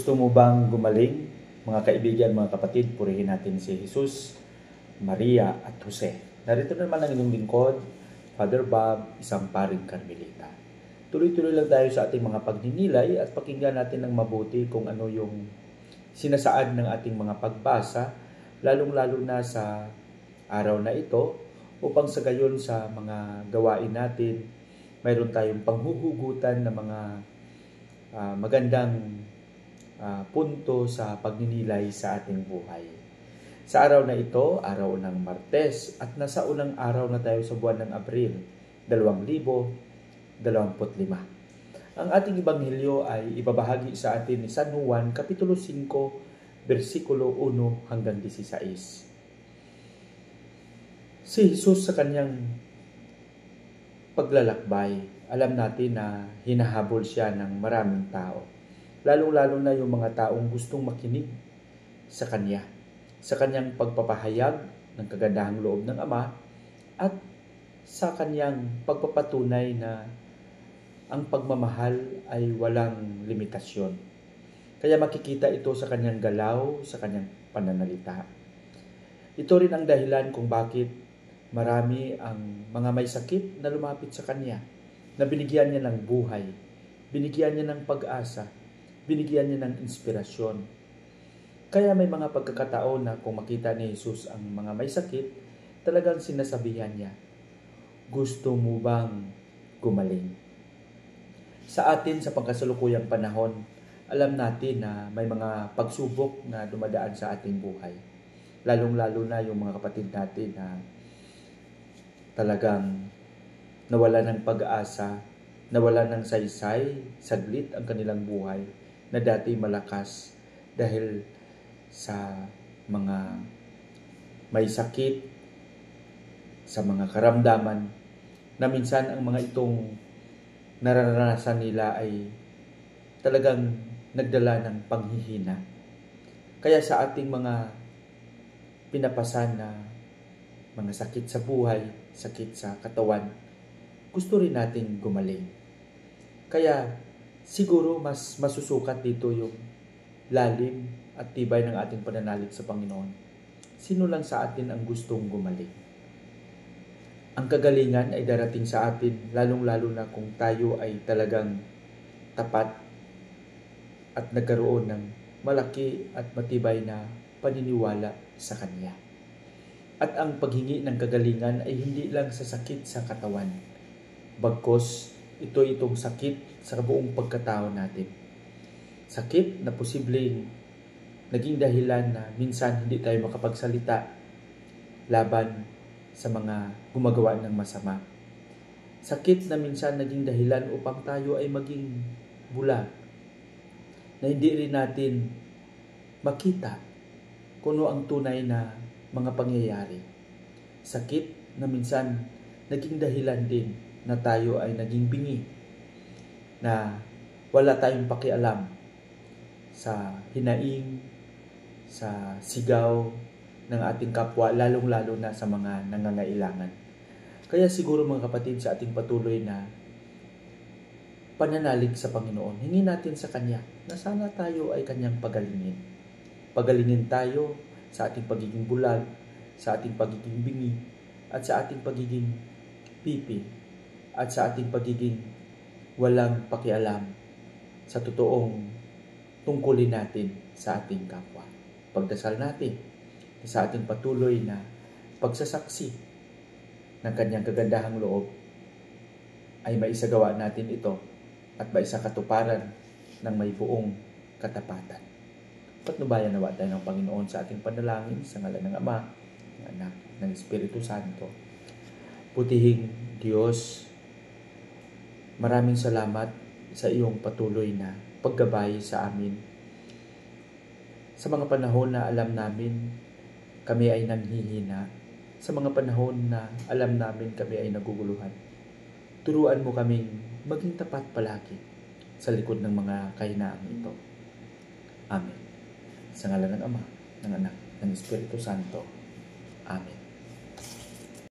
Gusto mo bang gumaling? Mga kaibigan, mga kapatid, purihin natin si Jesus, Maria at Jose. Narito naman ang inyong lingkod, Father Bob, isang paring Karmelita. Tuloy-tuloy lang tayo sa ating mga pagninilay at pakinggan natin ng mabuti kung ano yung sinasaad ng ating mga pagbasa, lalong-lalo na sa araw na ito, upang sa gayon sa mga gawain natin, mayroon tayong panghuhugutan ng mga magandang punto sa pagninilay sa ating buhay. Sa araw na ito, araw ng Martes, at nasa unang araw na tayo sa buwan ng Abril, 2025. Ang ating ebanghelyo ay ibabahagi sa atin ni San Juan, Kapitulo 5, versikulo 1 hanggang 16. Si Jesus sa kanyang paglalakbay, alam natin na hinahabol siya ng maraming tao. Lalong-lalo na yung mga taong gustong makinig sa kanya, sa kanyang pagpapahayag ng kagandahang loob ng Ama at sa kanyang pagpapatunay na ang pagmamahal ay walang limitasyon. Kaya makikita ito sa kanyang galaw, sa kanyang pananalita. Ito rin ang dahilan kung bakit marami ang mga may sakit na lumapit sa kanya, na binigyan niya ng buhay, binigyan niya ng pag-asa, binigyan niya ng inspirasyon. Kaya may mga pagkakataon na kung makita ni Jesus ang mga may sakit, talagang sinasabihan niya, gusto mo bang gumaling? Sa atin sa pangkasalukuyang panahon, alam natin na may mga pagsubok na dumadaan sa ating buhay. Lalong-lalo na yung mga kapatid natin na talagang nawala ng pag-asa, nawala ng saysay, saglit ang kanilang buhay na dati malakas dahil sa mga may sakit, sa mga karamdaman na minsan ang mga itong nararanasan nila ay talagang nagdala ng panghihina. Kaya sa ating mga pinapasan na mga sakit sa buhay, sakit sa katawan, gusto rin natin gumaling. Kaya siguro mas masusukat dito yung lalim at tibay ng ating pananalig sa Panginoon. Sino lang sa atin ang gustong gumaling? Ang kagalingan ay darating sa atin, lalong-lalo na kung tayo ay talagang tapat at nagkaroon ng malaki at matibay na paniniwala sa Kanya. At ang paghingi ng kagalingan ay hindi lang sa sakit sa katawan, bagkus itong sakit sa buong pagkatao natin. Sakit na posibleng naging dahilan na minsan hindi tayo makapagsalita laban sa mga gumagawa ng masama. Sakit na minsan naging dahilan upang tayo ay maging bulag, na hindi rin natin makita kung ano ang tunay na mga pangyayari. Sakit na minsan naging dahilan din na tayo ay naging bingi, na wala tayong pakialam sa hinaing, sa sigaw ng ating kapwa, lalong-lalo na sa mga nangangailangan. Kaya siguro mga kapatid, sa ating patuloy na pananalig sa Panginoon, hingin natin sa Kanya na sana tayo ay Kanyang pagalingin. Pagalingin tayo sa ating pagiging bulag, sa ating pagiging bingi, at sa ating pagiging pipi, at sa ating pagiging walang pakialam sa totoong tungkulin natin sa ating kapwa. Pagdasal natin sa ating patuloy na pagsasaksi ng Kanyang kagandahang loob ay maisagawa natin ito at maisakatuparan ng may buong katapatan. Patnubayan nawa tayo ng Panginoon sa ating panalangin sa ngalan ng Ama, ng Anak, ng Espiritu Santo. Putihing Diyos, maraming salamat sa iyong patuloy na paggabay sa amin. Sa mga panahon na alam namin kami ay nanghihina, sa mga panahon na alam namin kami ay naguguluhan, turuan mo kaming maging tapat palagi sa likod ng mga kahinaang ito. Amen. Sa ngalan ng Ama, ng Anak, ng Espiritu Santo. Amen.